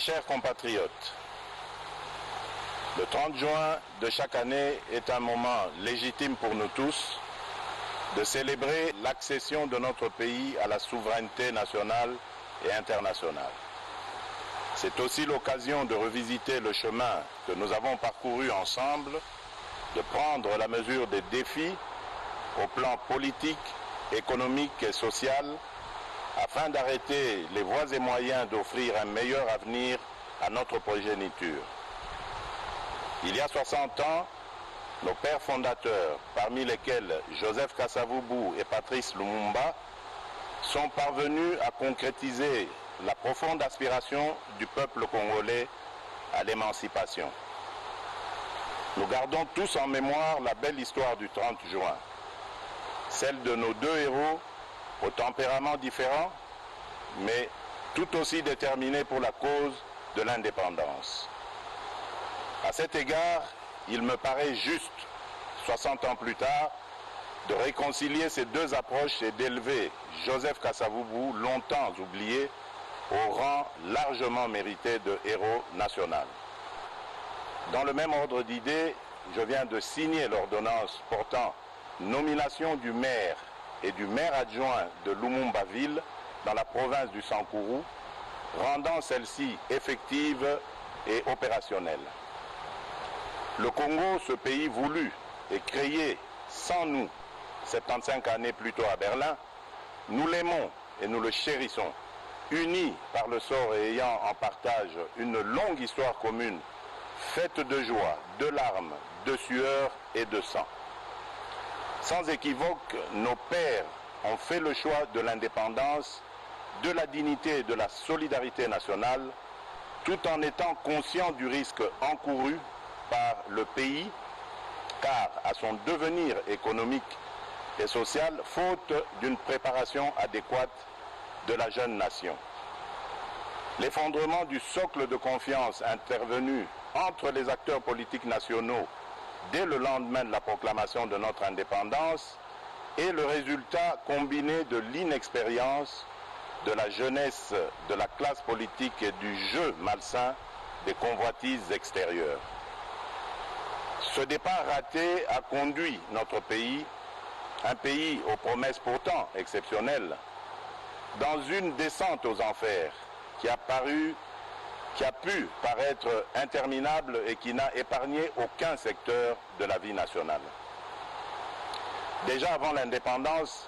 chers compatriotes, le 30 juin de chaque année est un moment légitime pour nous tous de célébrer l'accession de notre pays à la souveraineté nationale et internationale. C'est aussi l'occasion de revisiter le chemin que nous avons parcouru ensemble, de prendre la mesure des défis au plan politique, économique et social, afin d'arrêter les voies et moyens d'offrir un meilleur avenir à notre progéniture. Il y a 60 ans, nos pères fondateurs, parmi lesquels Joseph Kasavubu et Patrice Lumumba, sont parvenus à concrétiser la profonde aspiration du peuple congolais à l'émancipation. Nous gardons tous en mémoire la belle histoire du 30 juin, celle de nos deux héros au tempérament différent, mais tout aussi déterminés pour la cause de l'indépendance. À cet égard, il me paraît juste, 60 ans plus tard, de réconcilier ces deux approches et d'élever Joseph Kasavubu, longtemps oublié, au rang largement mérité de héros national. Dans le même ordre d'idées, je viens de signer l'ordonnance portant nomination du maire et du maire adjoint de Lumumba-Ville dans la province du Sankourou, rendant celle-ci effective et opérationnelle. Le Congo, ce pays voulu et créé sans nous, 75 années plus tôt à Berlin, nous l'aimons et nous le chérissons, unis par le sort et ayant en partage une longue histoire commune, faite de joie, de larmes, de sueur et de sang. Sans équivoque, nos pères ont fait le choix de l'indépendance, de la dignité et de la solidarité nationale, tout en étant conscients du risque encouru par le pays, car à son devenir économique et social, faute d'une préparation adéquate de la jeune nation. L'effondrement du socle de confiance intervenu entre les acteurs politiques nationaux dès le lendemain de la proclamation de notre indépendance est le résultat combiné de l'inexpérience, de la jeunesse, de la classe politique et du jeu malsain des convoitises extérieures. Ce départ raté a conduit notre pays, un pays aux promesses pourtant exceptionnelles, dans une descente aux enfers qui a pu paraître interminable et qui n'a épargné aucun secteur de la vie nationale. Déjà avant l'indépendance,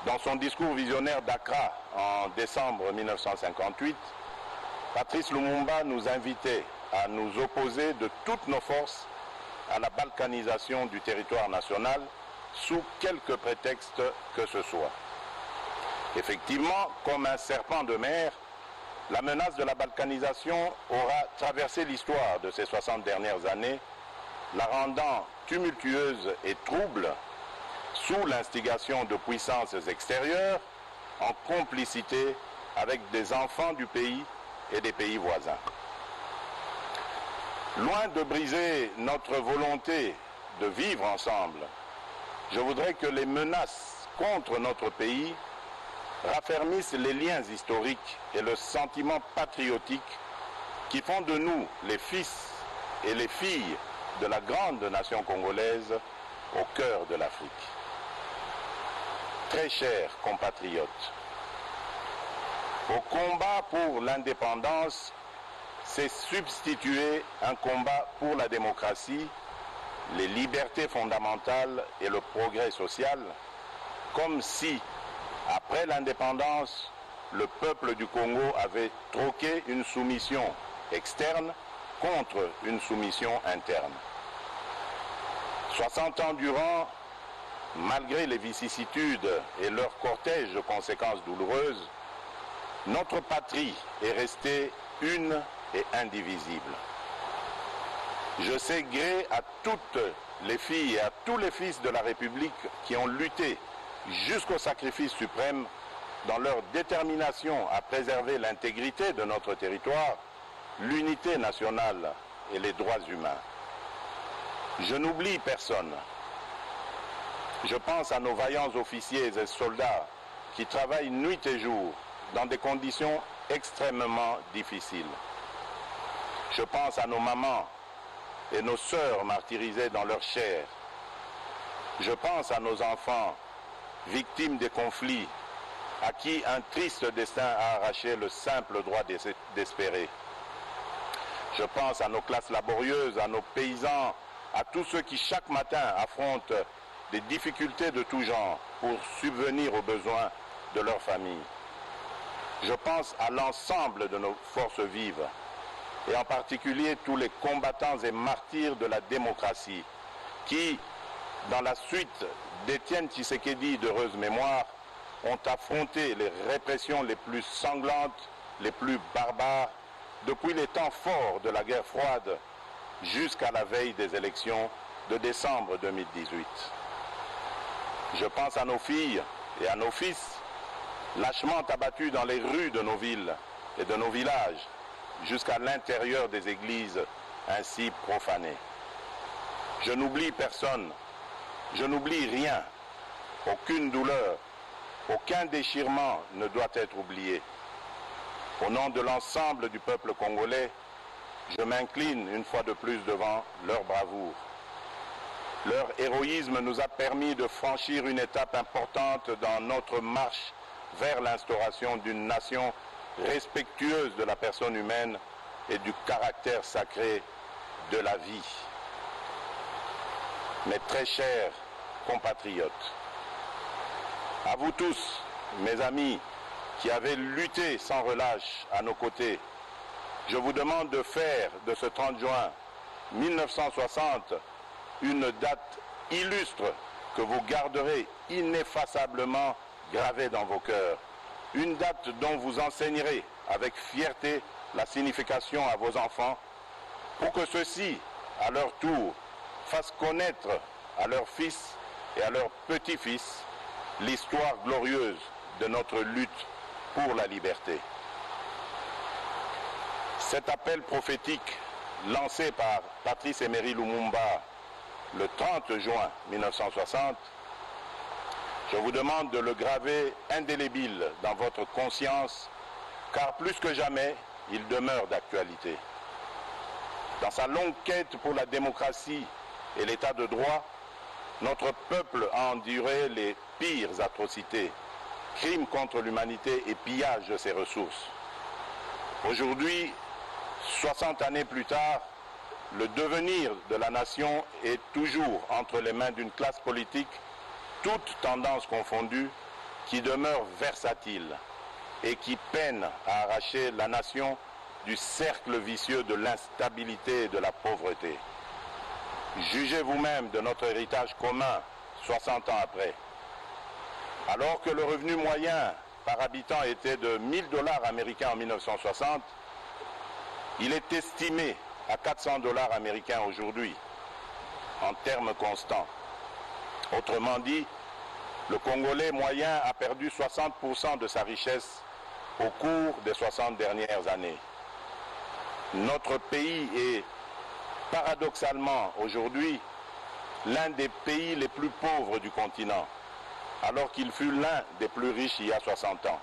dans son discours visionnaire d'Accra en décembre 1958, Patrice Lumumba nous invitait à nous opposer de toutes nos forces à la balkanisation du territoire national sous quelque prétexte que ce soit. Effectivement, comme un serpent de mer, la menace de la balkanisation aura traversé l'histoire de ces 60 dernières années, la rendant tumultueuse et trouble sous l'instigation de puissances extérieures en complicité avec des enfants du pays et des pays voisins. Loin de briser notre volonté de vivre ensemble, je voudrais que les menaces contre notre pays raffermissent les liens historiques et le sentiment patriotique qui font de nous les fils et les filles de la grande nation congolaise au cœur de l'Afrique. Très chers compatriotes, au combat pour l'indépendance s'est substitué un combat pour la démocratie, les libertés fondamentales et le progrès social, comme si, après l'indépendance, le peuple du Congo avait troqué une soumission externe contre une soumission interne. 60 ans durant, malgré les vicissitudes et leur cortège de conséquences douloureuses, notre patrie est restée une et indivisible. Je sais gré à toutes les filles et à tous les fils de la République qui ont lutté jusqu'au sacrifice suprême dans leur détermination à préserver l'intégrité de notre territoire, l'unité nationale et les droits humains. Je n'oublie personne. Je pense à nos vaillants officiers et soldats qui travaillent nuit et jour dans des conditions extrêmement difficiles. Je pense à nos mamans et nos sœurs martyrisées dans leur chair. Je pense à nos enfants victimes des conflits, à qui un triste destin a arraché le simple droit d'espérer. Je pense à nos classes laborieuses, à nos paysans, à tous ceux qui chaque matin affrontent des difficultés de tout genre pour subvenir aux besoins de leur famille. Je pense à l'ensemble de nos forces vives, et en particulier tous les combattants et martyrs de la démocratie, qui, dans la suite d'Étienne Tshisekedi d'heureuse mémoire, ont affronté les répressions les plus sanglantes, les plus barbares, depuis les temps forts de la guerre froide jusqu'à la veille des élections de décembre 2018. Je pense à nos filles et à nos fils, lâchement abattus dans les rues de nos villes et de nos villages, jusqu'à l'intérieur des églises ainsi profanées. Je n'oublie personne, je n'oublie rien, aucune douleur, aucun déchirement ne doit être oublié. Au nom de l'ensemble du peuple congolais, je m'incline une fois de plus devant leur bravoure. Leur héroïsme nous a permis de franchir une étape importante dans notre marche vers l'instauration d'une nation respectueuse de la personne humaine et du caractère sacré de la vie. Mes très chers compatriotes, à vous tous, mes amis, qui avez lutté sans relâche à nos côtés, je vous demande de faire de ce 30 juin 1960 une date illustre que vous garderez ineffaçablement gravée dans vos cœurs. Une date dont vous enseignerez avec fierté la signification à vos enfants pour que ceux-ci, à leur tour, fassent connaître à leurs fils et à leurs petits-fils l'histoire glorieuse de notre lutte pour la liberté. Cet appel prophétique lancé par Patrice Emery Lumumba le 30 juin 1960, je vous demande de le graver indélébile dans votre conscience, car plus que jamais, il demeure d'actualité. Dans sa longue quête pour la démocratie et l'état de droit, notre peuple a enduré les pires atrocités, crimes contre l'humanité et pillage de ses ressources. Aujourd'hui, 60 années plus tard, le devenir de la nation est toujours entre les mains d'une classe politique, toutes tendances confondues, qui demeure versatile et qui peine à arracher la nation du cercle vicieux de l'instabilité et de la pauvreté. Jugez vous-même de notre héritage commun 60 ans après. Alors que le revenu moyen par habitant était de 1000 $ américains en 1960, il est estimé à 400 $ américains aujourd'hui, en termes constants. Autrement dit, le Congolais moyen a perdu 60% de sa richesse au cours des 60 dernières années. Notre pays est paradoxalement aujourd'hui l'un des pays les plus pauvres du continent, alors qu'il fut l'un des plus riches il y a 60 ans.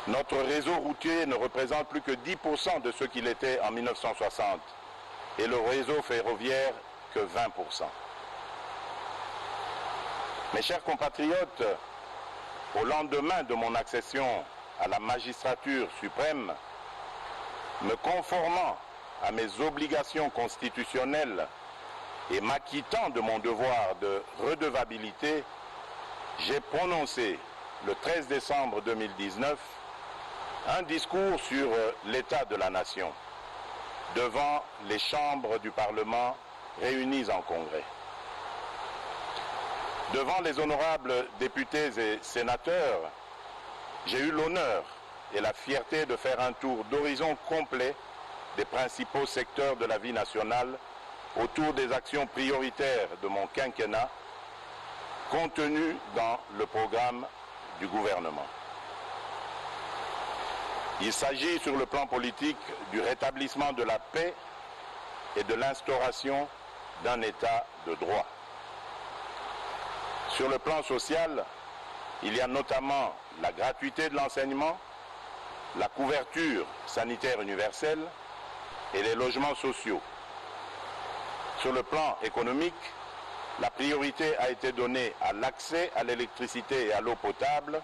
Notre réseau routier ne représente plus que 10% de ce qu'il était en 1960 et le réseau ferroviaire que 20%. Mes chers compatriotes, au lendemain de mon accession à la magistrature suprême, me conformant à mes obligations constitutionnelles et m'acquittant de mon devoir de redevabilité, j'ai prononcé le 13 décembre 2019 un discours sur l'état de la nation devant les chambres du Parlement réunies en congrès. Devant les honorables députés et sénateurs, j'ai eu l'honneur et la fierté de faire un tour d'horizon complet des principaux secteurs de la vie nationale autour des actions prioritaires de mon quinquennat contenues dans le programme du gouvernement. Il s'agit sur le plan politique du rétablissement de la paix et de l'instauration d'un état de droit. Sur le plan social, il y a notamment la gratuité de l'enseignement, la couverture sanitaire universelle, et les logements sociaux. Sur le plan économique, la priorité a été donnée à l'accès à l'électricité et à l'eau potable,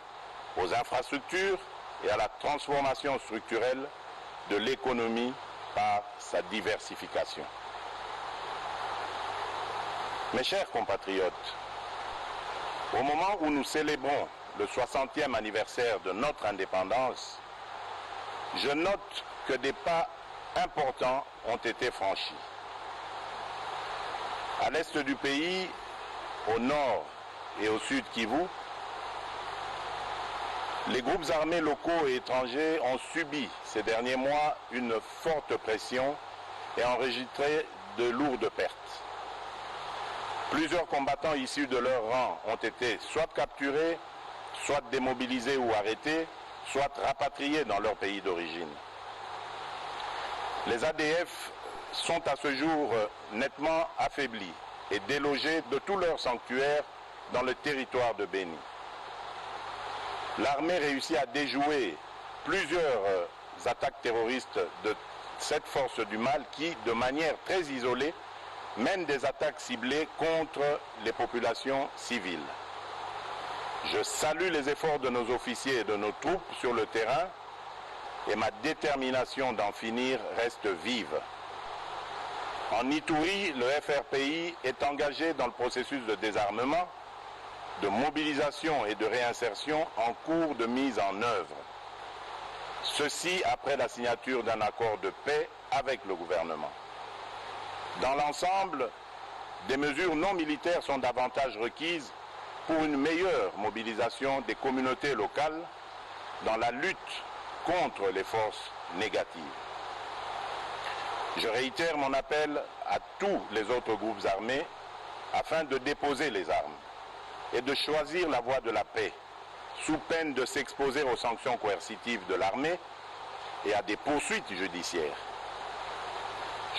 aux infrastructures et à la transformation structurelle de l'économie par sa diversification. Mes chers compatriotes, au moment où nous célébrons le 60e anniversaire de notre indépendance, je note que des pas importants ont été franchis. À l'est du pays, au nord et au sud Kivu, les groupes armés locaux et étrangers ont subi ces derniers mois une forte pression et enregistré de lourdes pertes. Plusieurs combattants issus de leur rang ont été soit capturés, soit démobilisés ou arrêtés, soit rapatriés dans leur pays d'origine. Les ADF sont à ce jour nettement affaiblis et délogés de tous leurs sanctuaires dans le territoire de Béni. L'armée réussit à déjouer plusieurs attaques terroristes de cette force du mal qui, de manière très isolée, mène des attaques ciblées contre les populations civiles. Je salue les efforts de nos officiers et de nos troupes sur le terrain et ma détermination d'en finir reste vive. En Ituri, le FRPI est engagé dans le processus de désarmement, de mobilisation et de réinsertion en cours de mise en œuvre. Ceci après la signature d'un accord de paix avec le gouvernement. Dans l'ensemble, des mesures non militaires sont davantage requises pour une meilleure mobilisation des communautés locales dans la lutte contre les forces négatives. Je réitère mon appel à tous les autres groupes armés afin de déposer les armes et de choisir la voie de la paix, sous peine de s'exposer aux sanctions coercitives de l'armée et à des poursuites judiciaires.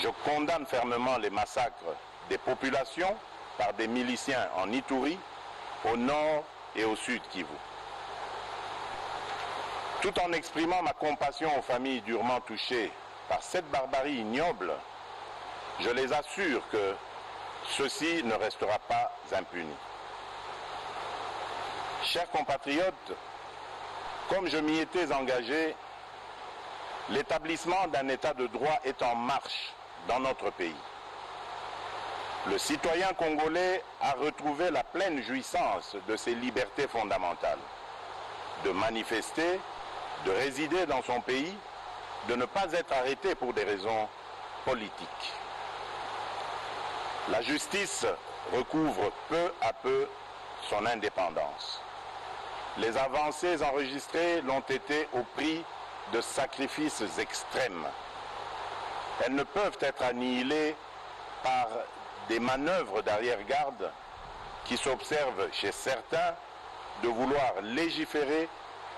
Je condamne fermement les massacres des populations par des miliciens en Ituri, au nord et au sud Kivu. Tout en exprimant ma compassion aux familles durement touchées par cette barbarie ignoble, je les assure que ceci ne restera pas impuni. Chers compatriotes, comme je m'y étais engagé, l'établissement d'un état de droit est en marche dans notre pays. Le citoyen congolais a retrouvé la pleine jouissance de ses libertés fondamentales, de manifester, de résider dans son pays, de ne pas être arrêté pour des raisons politiques. La justice recouvre peu à peu son indépendance. Les avancées enregistrées l'ont été au prix de sacrifices extrêmes. Elles ne peuvent être annihilées par des manœuvres d'arrière-garde qui s'observent chez certains de vouloir légiférer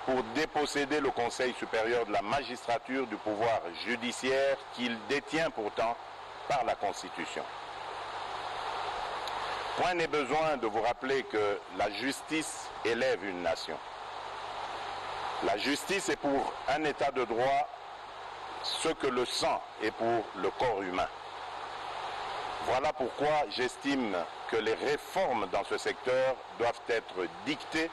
pour déposséder le Conseil supérieur de la magistrature du pouvoir judiciaire qu'il détient pourtant par la Constitution. Point n'est besoin de vous rappeler que la justice élève une nation. La justice est pour un état de droit ce que le sang est pour le corps humain. Voilà pourquoi j'estime que les réformes dans ce secteur doivent être dictées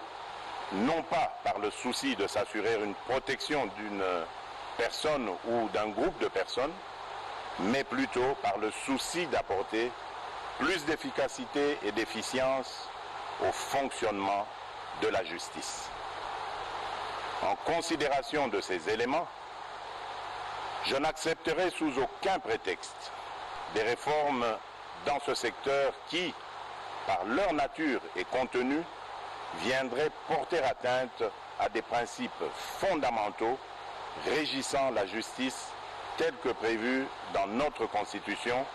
non pas par le souci de s'assurer une protection d'une personne ou d'un groupe de personnes, mais plutôt par le souci d'apporter plus d'efficacité et d'efficience au fonctionnement de la justice. En considération de ces éléments, je n'accepterai sous aucun prétexte des réformes dans ce secteur qui, par leur nature et contenu, viendraient porter atteinte à des principes fondamentaux régissant la justice telle que prévue dans notre Constitution,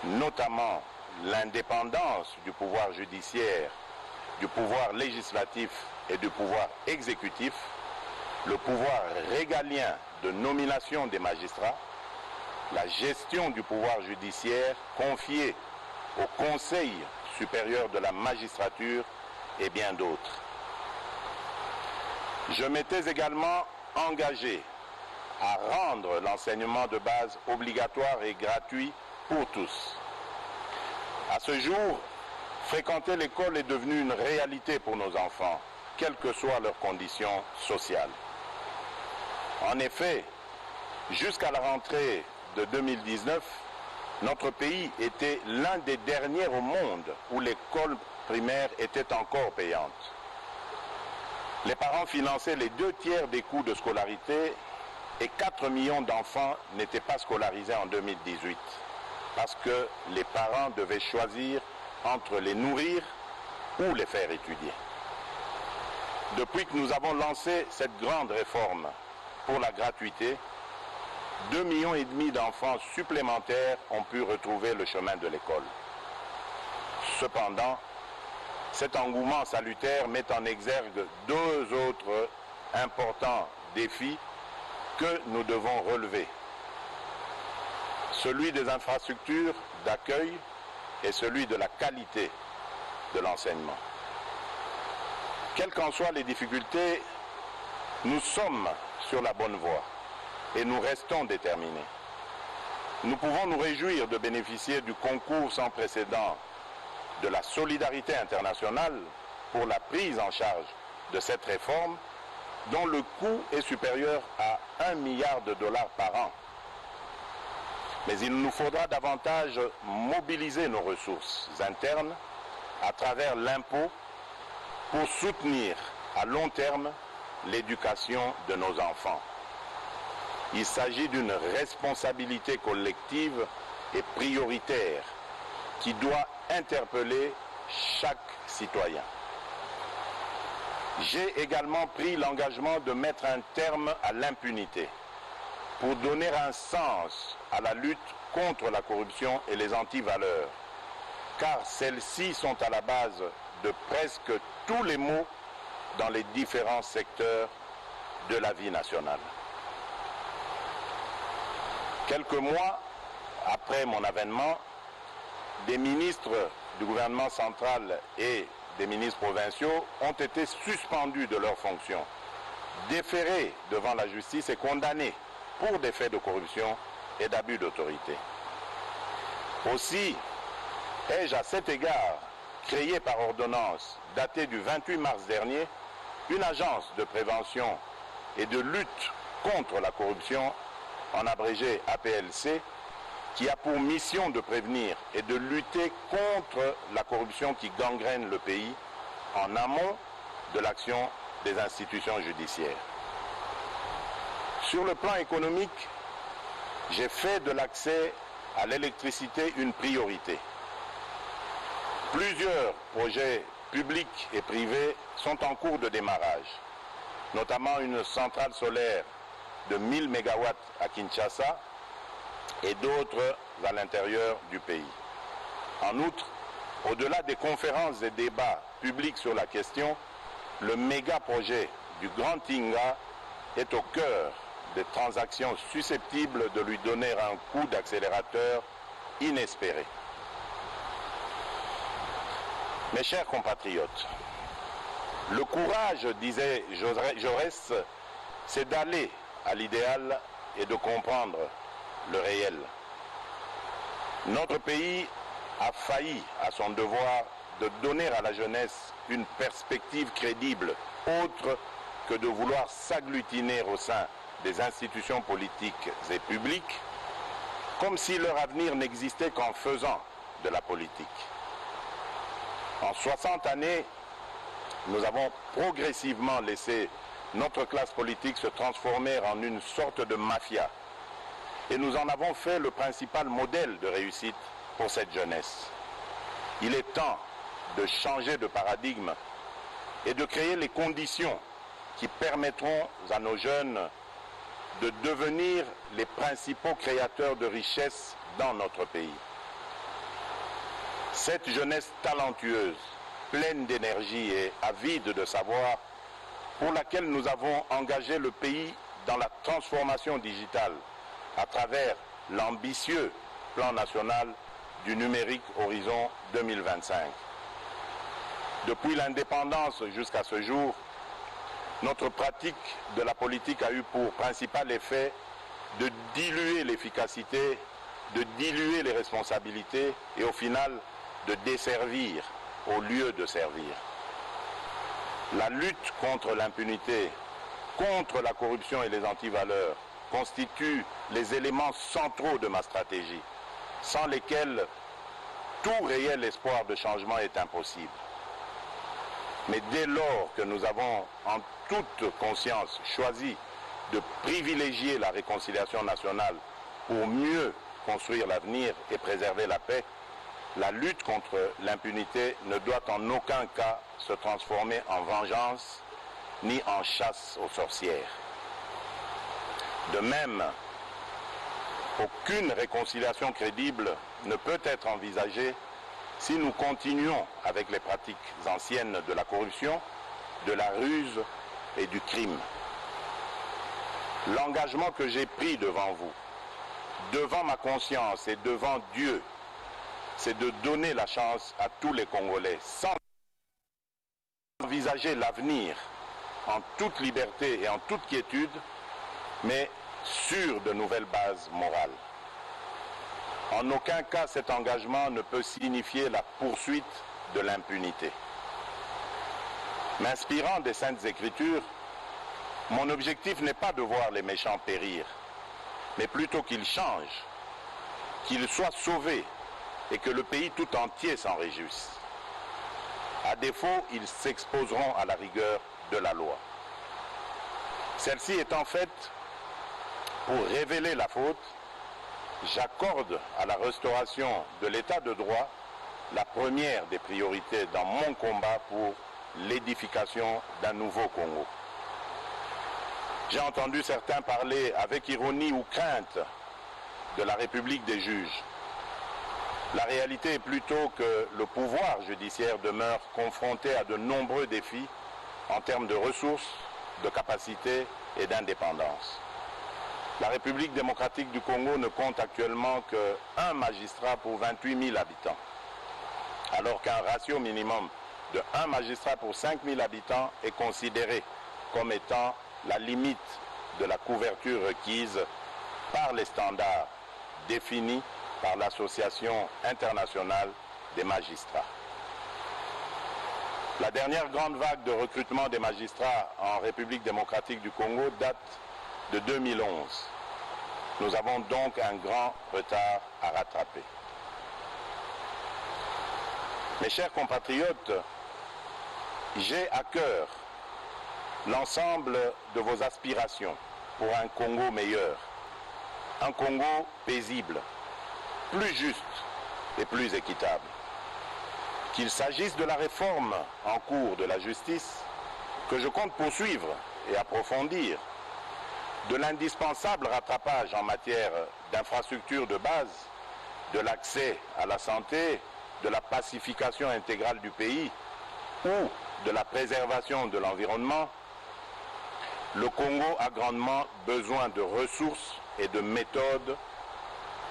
notamment l'indépendance du pouvoir judiciaire, du pouvoir législatif et du pouvoir exécutif, le pouvoir régalien de nomination des magistrats, la gestion du pouvoir judiciaire confiée au Conseil supérieur de la magistrature et bien d'autres. Je m'étais également engagé à rendre l'enseignement de base obligatoire et gratuit pour tous. À ce jour, fréquenter l'école est devenu une réalité pour nos enfants, quelles que soient leurs conditions sociales. En effet, jusqu'à la rentrée de 2019, notre pays était l'un des derniers au monde où l'école primaire était encore payante. Les parents finançaient les 2/3 des coûts de scolarité et 4 millions d'enfants n'étaient pas scolarisés en 2018 parce que les parents devaient choisir entre les nourrir ou les faire étudier. Depuis que nous avons lancé cette grande réforme pour la gratuité, 2,5 millions d'enfants supplémentaires ont pu retrouver le chemin de l'école. Cependant, cet engouement salutaire met en exergue 2 autres importants défis que nous devons relever. Celui des infrastructures d'accueil et celui de la qualité de l'enseignement. Quelles qu'en soient les difficultés, nous sommes sur la bonne voie et nous restons déterminés. Nous pouvons nous réjouir de bénéficier du concours sans précédent de la solidarité internationale pour la prise en charge de cette réforme dont le coût est supérieur à $1 milliard par an. Mais il nous faudra davantage mobiliser nos ressources internes à travers l'impôt pour soutenir à long terme l'éducation de nos enfants. Il s'agit d'une responsabilité collective et prioritaire qui doit interpeller chaque citoyen. J'ai également pris l'engagement de mettre un terme à l'impunité pour donner un sens à la lutte contre la corruption et les antivaleurs, car celles-ci sont à la base de presque tous les maux dans les différents secteurs de la vie nationale. Quelques mois après mon avènement, des ministres du gouvernement central et des ministres provinciaux ont été suspendus de leurs fonctions, déférés devant la justice et condamnés pour des faits de corruption et d'abus d'autorité. Aussi, ai-je à cet égard créé par ordonnance datée du 28 mars dernier une agence de prévention et de lutte contre la corruption, en abrégé APLC, qui a pour mission de prévenir et de lutter contre la corruption qui gangrène le pays en amont de l'action des institutions judiciaires. Sur le plan économique, j'ai fait de l'accès à l'électricité une priorité. Plusieurs projets publics et privés sont en cours de démarrage, notamment une centrale solaire de 1000 MW à Kinshasa et d'autres à l'intérieur du pays. En outre, au-delà des conférences et débats publics sur la question, le méga-projet du Grand Tinga est au cœur des transactions susceptibles de lui donner un coup d'accélérateur inespéré. Mes chers compatriotes, le courage, disait Jaurès, c'est d'aller à l'idéal et de comprendre le réel. Notre pays a failli à son devoir de donner à la jeunesse une perspective crédible, autre que de vouloir s'agglutiner au sein des institutions politiques et publiques, comme si leur avenir n'existait qu'en faisant de la politique. En 60 années, nous avons progressivement laissé notre classe politique se transformer en une sorte de mafia. Et nous en avons fait le principal modèle de réussite pour cette jeunesse. Il est temps de changer de paradigme et de créer les conditions qui permettront à nos jeunes de devenir les principaux créateurs de richesses dans notre pays. Cette jeunesse talentueuse, pleine d'énergie et avide de savoir, pour laquelle nous avons engagé le pays dans la transformation digitale à travers l'ambitieux plan national du numérique Horizon 2025. Depuis l'indépendance jusqu'à ce jour, notre pratique de la politique a eu pour principal effet de diluer l'efficacité, de diluer les responsabilités et au final de desservir au lieu de servir. La lutte contre l'impunité, contre la corruption et les antivaleurs constituent les éléments centraux de ma stratégie, sans lesquels tout réel espoir de changement est impossible. Mais dès lors que nous avons en toute conscience choisi de privilégier la réconciliation nationale pour mieux construire l'avenir et préserver la paix, la lutte contre l'impunité ne doit en aucun cas se transformer en vengeance ni en chasse aux sorcières. De même, aucune réconciliation crédible ne peut être envisagée si nous continuons avec les pratiques anciennes de la corruption, de la ruse et du crime. L'engagement que j'ai pris devant vous, devant ma conscience et devant Dieu, c'est de donner la chance à tous les Congolais sans envisager l'avenir en toute liberté et en toute quiétude, mais sur de nouvelles bases morales. En aucun cas, cet engagement ne peut signifier la poursuite de l'impunité. M'inspirant des Saintes Écritures, mon objectif n'est pas de voir les méchants périr, mais plutôt qu'ils changent, qu'ils soient sauvés et que le pays tout entier s'en réjouisse. À défaut, ils s'exposeront à la rigueur de la loi. Celle-ci étant faite pour révéler la faute, j'accorde à la restauration de l'état de droit la première des priorités dans mon combat pour l'édification d'un nouveau Congo. J'ai entendu certains parler avec ironie ou crainte de la République des juges. La réalité est plutôt que le pouvoir judiciaire demeure confronté à de nombreux défis en termes de ressources, de capacités et d'indépendance. La République démocratique du Congo ne compte actuellement qu'un magistrat pour 28 000 habitants, alors qu'un ratio minimum de 1 magistrat pour 5 000 habitants est considéré comme étant la limite de la couverture requise par les standards définis par l'Association internationale des magistrats. La dernière grande vague de recrutement des magistrats en République démocratique du Congo date de 2011. Nous avons donc un grand retard à rattraper. Mes chers compatriotes, j'ai à cœur l'ensemble de vos aspirations pour un Congo meilleur, un Congo paisible, plus juste et plus équitable. Qu'il s'agisse de la réforme en cours de la justice, que je compte poursuivre et approfondir, de l'indispensable rattrapage en matière d'infrastructures de base, de l'accès à la santé, de la pacification intégrale du pays ou de la préservation de l'environnement, le Congo a grandement besoin de ressources et de méthodes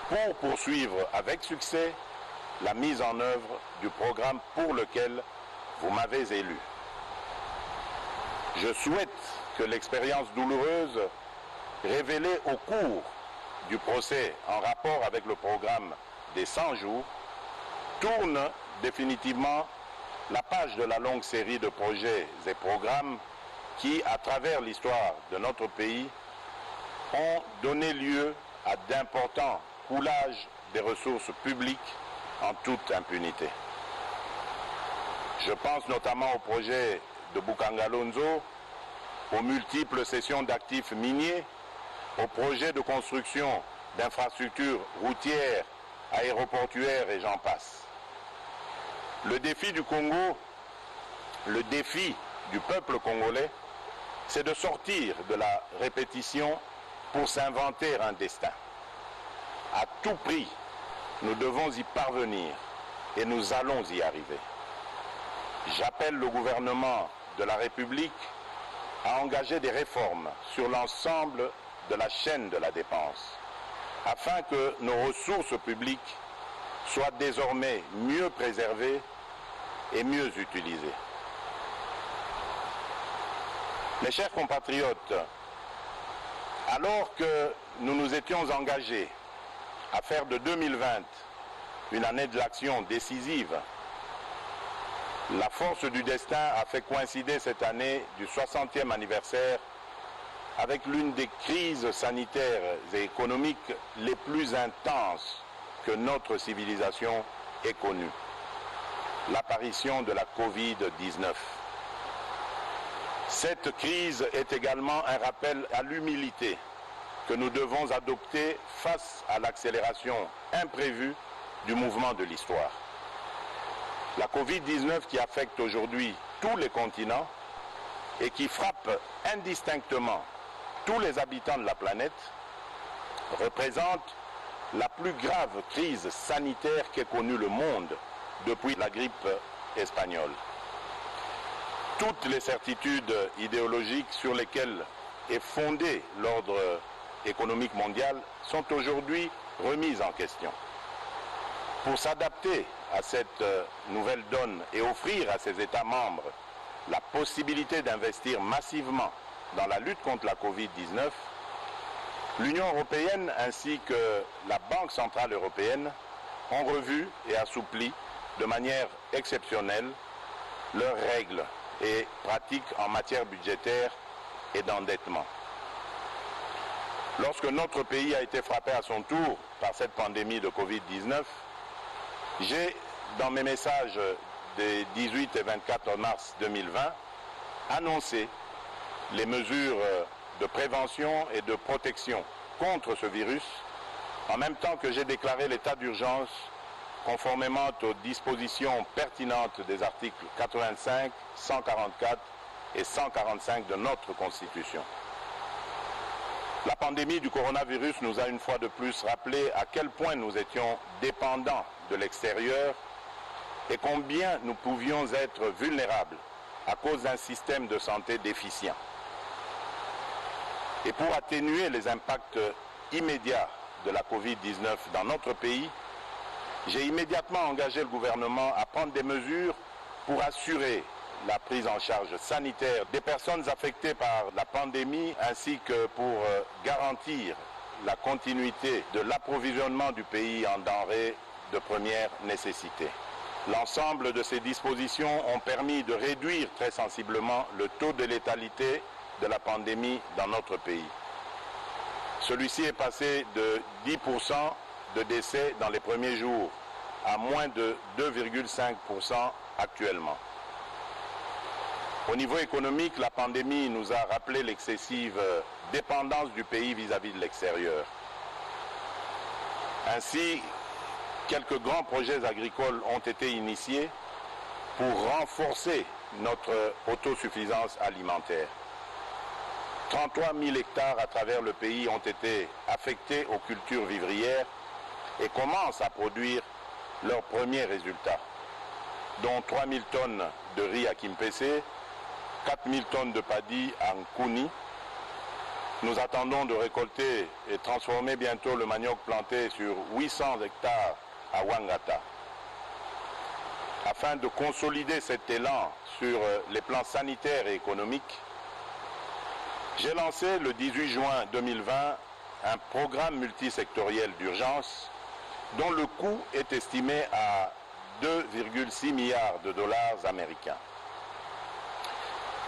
pour poursuivre avec succès la mise en œuvre du programme pour lequel vous m'avez élu. Je souhaite que l'expérience douloureuse révélée au cours du procès en rapport avec le programme des 100 jours tourne définitivement la page de la longue série de projets et programmes qui, à travers l'histoire de notre pays, ont donné lieu à d'importants coulages des ressources publiques en toute impunité. Je pense notamment au projet de Bukangalonzo, aux multiples cessions d'actifs miniers, aux projets de construction d'infrastructures routières, aéroportuaires et j'en passe. Le défi du Congo, le défi du peuple congolais, c'est de sortir de la répétition pour s'inventer un destin. À tout prix, nous devons y parvenir et nous allons y arriver. J'appelle le gouvernement de la République à engager des réformes sur l'ensemble de la chaîne de la dépense, afin que nos ressources publiques soient désormais mieux préservées et mieux utilisées. Mes chers compatriotes, alors que nous nous étions engagés à faire de 2020 une année de l'action décisive, la force du destin a fait coïncider cette année du 60e anniversaire avec l'une des crises sanitaires et économiques les plus intenses que notre civilisation ait connues, l'apparition de la Covid-19. Cette crise est également un rappel à l'humilité que nous devons adopter face à l'accélération imprévue du mouvement de l'histoire. La Covid-19 qui affecte aujourd'hui tous les continents et qui frappe indistinctement tous les habitants de la planète représente la plus grave crise sanitaire qu'ait connue le monde depuis la grippe espagnole. Toutes les certitudes idéologiques sur lesquelles est fondé l'ordre économique mondial sont aujourd'hui remises en question. Pour s'adapter à cette nouvelle donne et offrir à ses États membres la possibilité d'investir massivement dans la lutte contre la Covid-19, l'Union européenne ainsi que la Banque centrale européenne ont revu et assoupli de manière exceptionnelle leurs règles et pratiques en matière budgétaire et d'endettement. Lorsque notre pays a été frappé à son tour par cette pandémie de Covid-19, j'ai, dans mes messages des 18 et 24 mars 2020, annoncé les mesures de prévention et de protection contre ce virus, en même temps que j'ai déclaré l'état d'urgence conformément aux dispositions pertinentes des articles 85, 144 et 145 de notre Constitution. La pandémie du coronavirus nous a une fois de plus rappelé à quel point nous étions dépendants de l'extérieur et combien nous pouvions être vulnérables à cause d'un système de santé déficient. Et pour atténuer les impacts immédiats de la Covid-19 dans notre pays, j'ai immédiatement engagé le gouvernement à prendre des mesures pour assurer la prise en charge sanitaire des personnes affectées par la pandémie ainsi que pour garantir la continuité de l'approvisionnement du pays en denrées de première nécessité. L'ensemble de ces dispositions ont permis de réduire très sensiblement le taux de létalité de la pandémie dans notre pays. Celui-ci est passé de 10% de décès dans les premiers jours à moins de 2,5% actuellement. Au niveau économique, la pandémie nous a rappelé l'excessive dépendance du pays vis-à-vis de l'extérieur. Ainsi, quelques grands projets agricoles ont été initiés pour renforcer notre autosuffisance alimentaire. 33 000 hectares à travers le pays ont été affectés aux cultures vivrières et commencent à produire leurs premiers résultats, dont 3 000 tonnes de riz à Kimpese, 4 000 tonnes de paddy à Nkuni. Nous attendons de récolter et transformer bientôt le manioc planté sur 800 hectares à Wangata. Afin de consolider cet élan sur les plans sanitaires et économiques, j'ai lancé le 18 juin 2020 un programme multisectoriel d'urgence dont le coût est estimé à 2,6 milliards de dollars américains.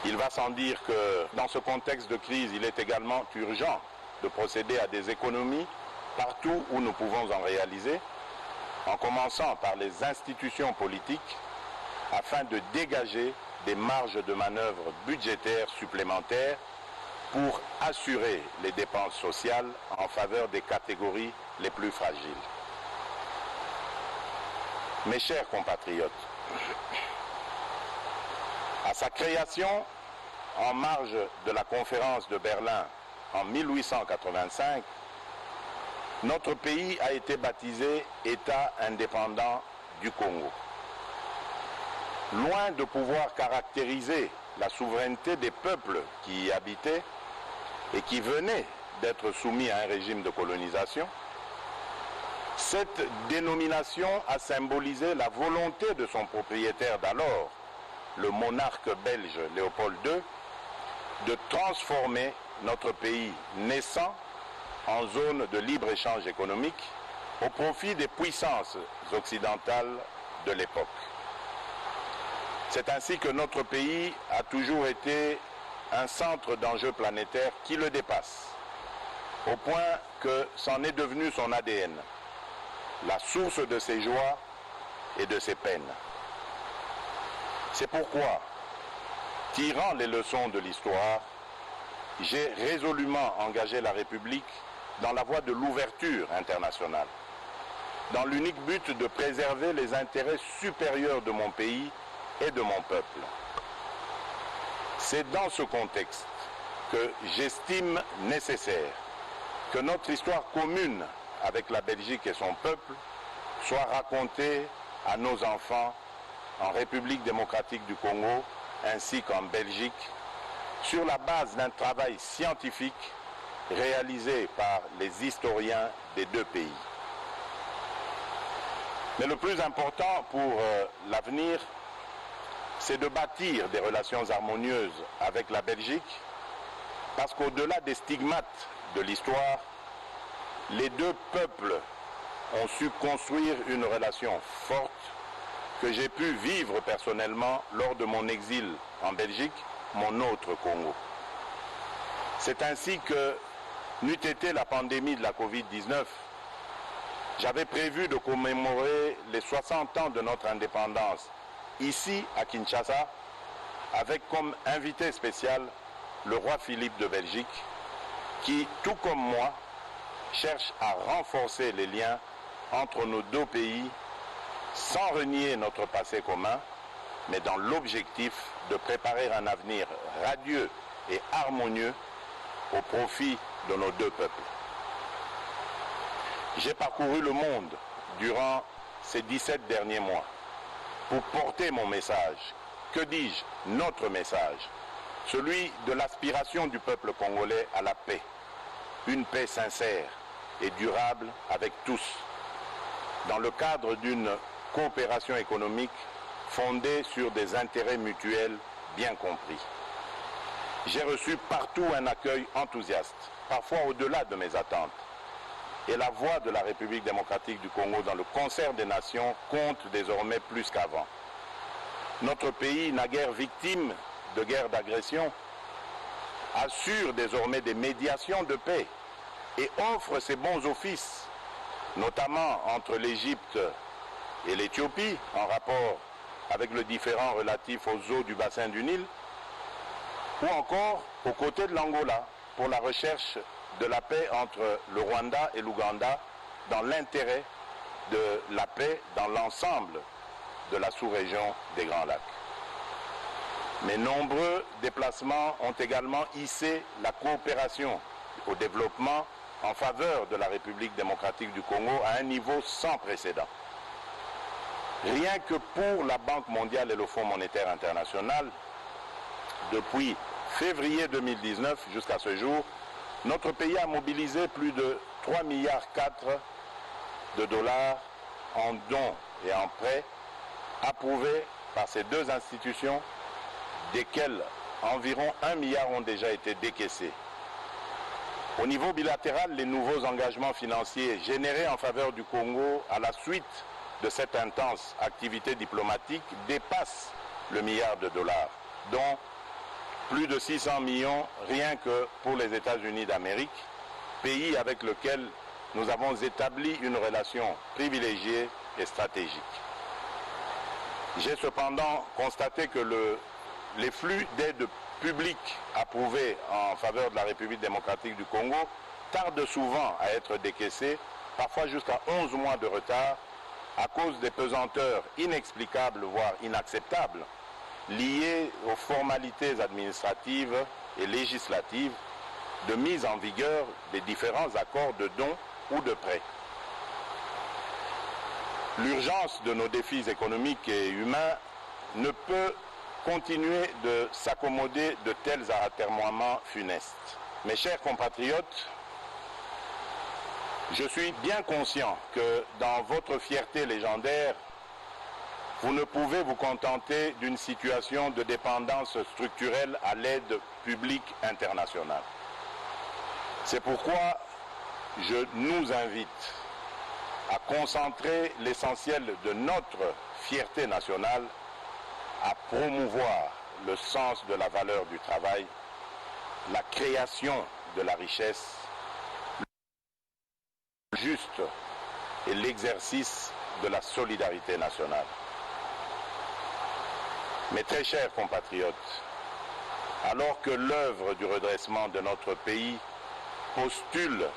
Il va sans dire que dans ce contexte de crise, il est également urgent de procéder à des économies partout où nous pouvons en réaliser, en commençant par les institutions politiques, afin de dégager des marges de manœuvre budgétaires supplémentaires pour assurer les dépenses sociales en faveur des catégories les plus fragiles. Mes chers compatriotes, à sa création, en marge de la conférence de Berlin en 1885, notre pays a été baptisé État indépendant du Congo. Loin de pouvoir caractériser la souveraineté des peuples qui y habitaient et qui venaient d'être soumis à un régime de colonisation, cette dénomination a symbolisé la volonté de son propriétaire d'alors, le monarque belge Léopold II, de transformer notre pays naissant en zone de libre-échange économique au profit des puissances occidentales de l'époque. C'est ainsi que notre pays a toujours été un centre d'enjeux planétaires qui le dépasse, au point que c'en est devenu son ADN, la source de ses joies et de ses peines. C'est pourquoi, tirant les leçons de l'histoire, j'ai résolument engagé la République dans la voie de l'ouverture internationale, dans l'unique but de préserver les intérêts supérieurs de mon pays et de mon peuple. C'est dans ce contexte que j'estime nécessaire que notre histoire commune avec la Belgique et son peuple soit racontée à nos enfants en République démocratique du Congo ainsi qu'en Belgique sur la base d'un travail scientifique réalisé par les historiens des deux pays. Mais le plus important pour l'avenir, c'est de bâtir des relations harmonieuses avec la Belgique, parce qu'au-delà des stigmates de l'histoire, les deux peuples ont su construire une relation forte que j'ai pu vivre personnellement lors de mon exil en Belgique, mon autre Congo. C'est ainsi que, n'eût été la pandémie de la Covid-19, j'avais prévu de commémorer les 60 ans de notre indépendance ici à Kinshasa, avec comme invité spécial le roi Philippe de Belgique, qui, tout comme moi, cherche à renforcer les liens entre nos deux pays sans renier notre passé commun, mais dans l'objectif de préparer un avenir radieux et harmonieux au profit de nos deux peuples. J'ai parcouru le monde durant ces 17 derniers mois pour porter mon message, que dis-je, notre message, celui de l'aspiration du peuple congolais à la paix, une paix sincère et durable avec tous, dans le cadre d'une coopération économique fondée sur des intérêts mutuels bien compris. J'ai reçu partout un accueil enthousiaste, parfois au-delà de mes attentes. Et la voix de la République démocratique du Congo dans le concert des nations compte désormais plus qu'avant. Notre pays, naguère victime de guerres d'agression, assure désormais des médiations de paix et offre ses bons offices, notamment entre l'Égypte et l'Éthiopie, en rapport avec le différend relatif aux eaux du bassin du Nil, ou encore aux côtés de l'Angola pour la recherche de la paix entre le Rwanda et l'Ouganda dans l'intérêt de la paix dans l'ensemble de la sous-région des Grands Lacs. Mais nombreux déplacements ont également hissé la coopération au développement en faveur de la République démocratique du Congo à un niveau sans précédent. Rien que pour la Banque mondiale et le Fonds monétaire international, depuis février 2019 jusqu'à ce jour, notre pays a mobilisé plus de 3,4 milliards de dollars en dons et en prêts approuvés par ces deux institutions, desquels environ 1 milliard ont déjà été décaissés. Au niveau bilatéral, les nouveaux engagements financiers générés en faveur du Congo à la suite de cette intense activité diplomatique dépassent le milliard de dollars, dont plus de 600 millions rien que pour les États-Unis d'Amérique, pays avec lequel nous avons établi une relation privilégiée et stratégique. J'ai cependant constaté que les flux d'aide publique approuvés en faveur de la République démocratique du Congo tardent souvent à être décaissés, parfois jusqu'à 11 mois de retard, à cause des pesanteurs inexplicables, voire inacceptables, liées aux formalités administratives et législatives de mise en vigueur des différents accords de dons ou de prêts. L'urgence de nos défis économiques et humains ne peut continuer de s'accommoder de tels atermoiements funestes. Mes chers compatriotes, je suis bien conscient que dans votre fierté légendaire, vous ne pouvez vous contenter d'une situation de dépendance structurelle à l'aide publique internationale. C'est pourquoi je nous invite à concentrer l'essentiel de notre fierté nationale à promouvoir le sens de la valeur du travail, la création de la richesse, le juste et l'exercice de la solidarité nationale. Mes très chers compatriotes, alors que l'œuvre du redressement de notre pays postule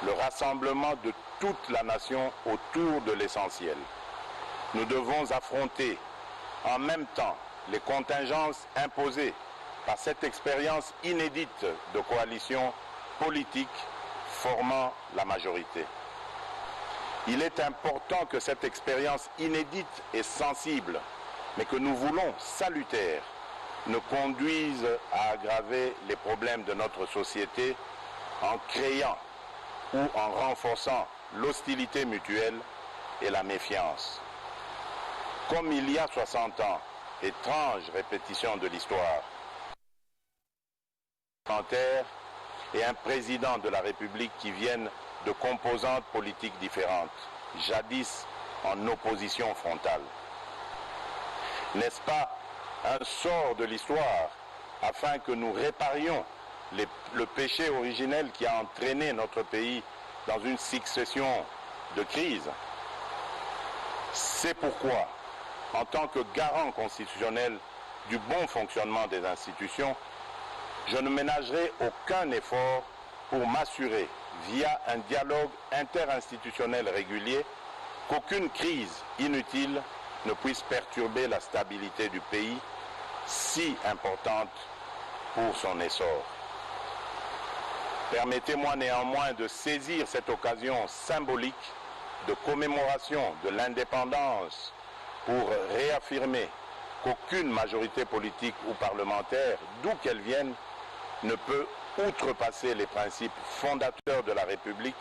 le rassemblement de toute la nation autour de l'essentiel, nous devons affronter en même temps les contingences imposées par cette expérience inédite de coalition politique formant la majorité. Il est important que cette expérience inédite et sensible, mais que nous voulons salutaire, ne conduise à aggraver les problèmes de notre société en créant ou en renforçant l'hostilité mutuelle et la méfiance. Comme il y a 60 ans, étrange répétition de l'histoire, et un président de la République qui viennent de composantes politiques différentes, jadis en opposition frontale. N'est-ce pas un sort de l'histoire afin que nous réparions le péché originel qui a entraîné notre pays dans une succession de crises? C'est pourquoi, en tant que garant constitutionnel du bon fonctionnement des institutions, je ne ménagerai aucun effort pour m'assurer, via un dialogue interinstitutionnel régulier, qu'aucune crise inutile ne puisse perturber la stabilité du pays, si importante pour son essor. Permettez-moi néanmoins de saisir cette occasion symbolique de commémoration de l'indépendance pour réaffirmer qu'aucune majorité politique ou parlementaire, d'où qu'elle vienne, ne peut outrepasser les principes fondateurs de la République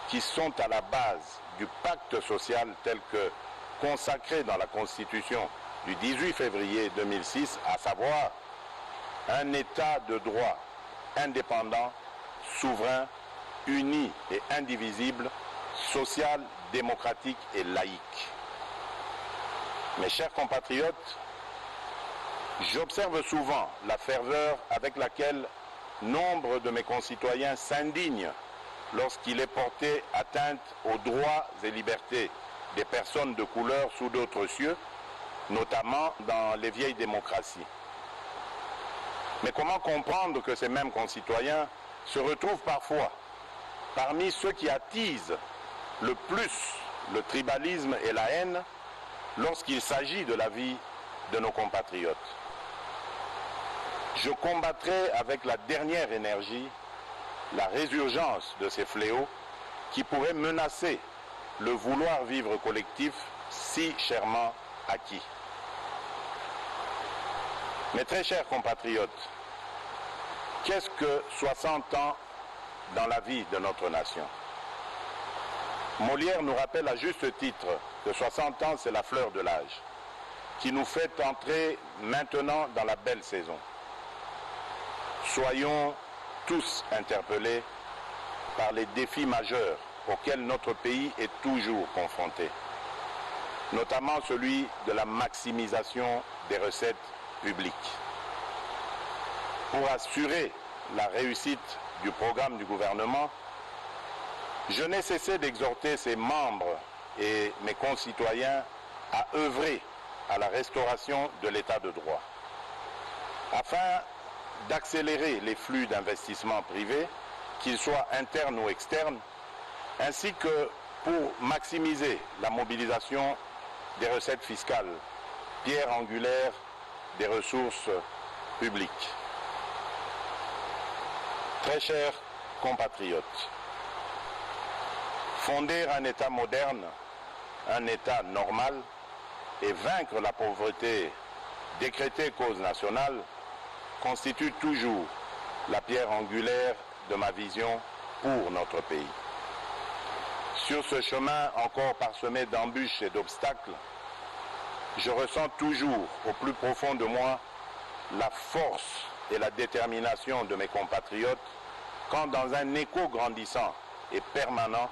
qui sont à la base du pacte social tel que consacré dans la Constitution du 18 février 2006, à savoir un État de droit indépendant, souverain, uni et indivisible, social, démocratique et laïque. Mes chers compatriotes, j'observe souvent la ferveur avec laquelle nombre de mes concitoyens s'indignent lorsqu'il est porté atteinte aux droits et libertés des personnes de couleur sous d'autres cieux, notamment dans les vieilles démocraties. Mais comment comprendre que ces mêmes concitoyens se retrouvent parfois parmi ceux qui attisent le plus le tribalisme et la haine lorsqu'il s'agit de la vie de nos compatriotes? Je combattrai avec la dernière énergie la résurgence de ces fléaux qui pourraient menacer le vouloir vivre collectif si chèrement acquis. Mes très chers compatriotes, qu'est-ce que 60 ans dans la vie de notre nation? Molière nous rappelle à juste titre que 60 ans, c'est la fleur de l'âge, qui nous fait entrer maintenant dans la belle saison. Soyons tous interpellés par les défis majeurs auxquels notre pays est toujours confronté, notamment celui de la maximisation des recettes publiques. Pour assurer la réussite du programme du gouvernement, je n'ai cessé d'exhorter ses membres et mes concitoyens à œuvrer à la restauration de l'état de droit, afin d'accélérer les flux d'investissement privé, qu'ils soient internes ou externes, ainsi que pour maximiser la mobilisation des recettes fiscales, pierre angulaire des ressources publiques. Très chers compatriotes, fonder un État moderne, un État normal, et vaincre la pauvreté décrétée cause nationale constitue toujours la pierre angulaire de ma vision pour notre pays. Sur ce chemin encore parsemé d'embûches et d'obstacles, je ressens toujours au plus profond de moi la force et la détermination de mes compatriotes quand, dans un écho grandissant et permanent,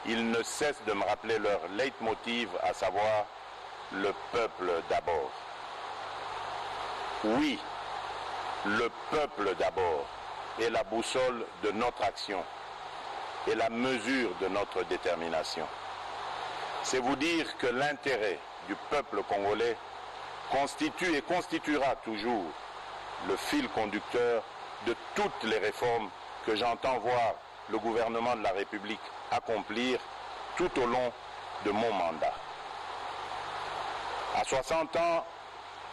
ils ne cessent de me rappeler leur leitmotiv, à savoir le peuple d'abord. Oui, le peuple d'abord est la boussole de notre action et la mesure de notre détermination. C'est vous dire que l'intérêt du peuple congolais constitue et constituera toujours le fil conducteur de toutes les réformes que j'entends voir le gouvernement de la République accomplir tout au long de mon mandat. À 60 ans,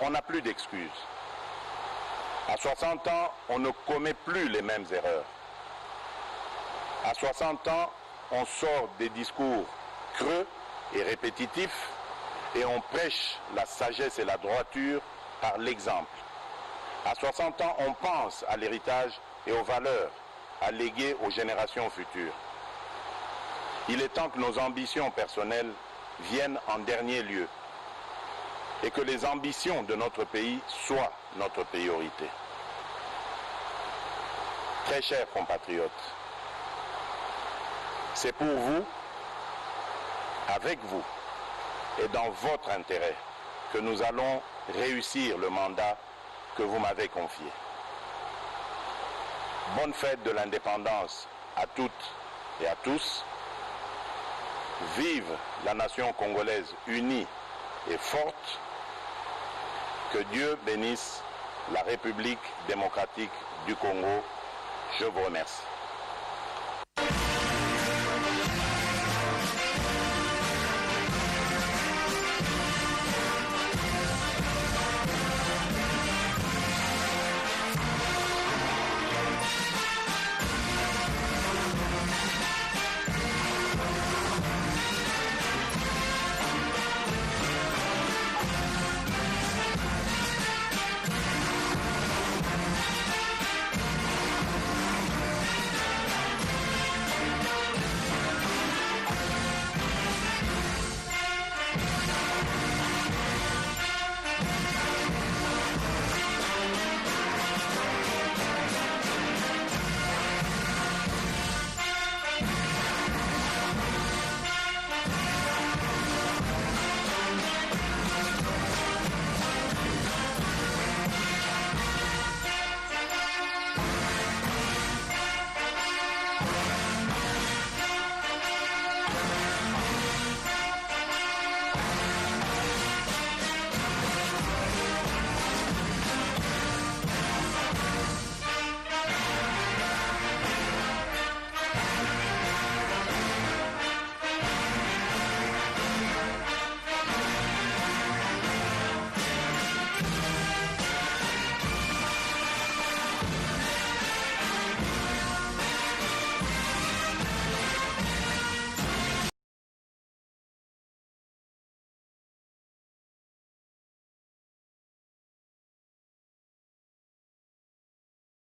on n'a plus d'excuses. À 60 ans, on ne commet plus les mêmes erreurs. À 60 ans, on sort des discours creux et répétitifs et on prêche la sagesse et la droiture par l'exemple. À 60 ans, on pense à l'héritage et aux valeurs à léguer aux générations futures. Il est temps que nos ambitions personnelles viennent en dernier lieu et que les ambitions de notre pays soient notre priorité. Très chers compatriotes, c'est pour vous, avec vous et dans votre intérêt que nous allons réussir le mandat que vous m'avez confié. Bonne fête de l'indépendance à toutes et à tous. Vive la nation congolaise unie et forte. Que Dieu bénisse la République démocratique du Congo. Je vous remercie.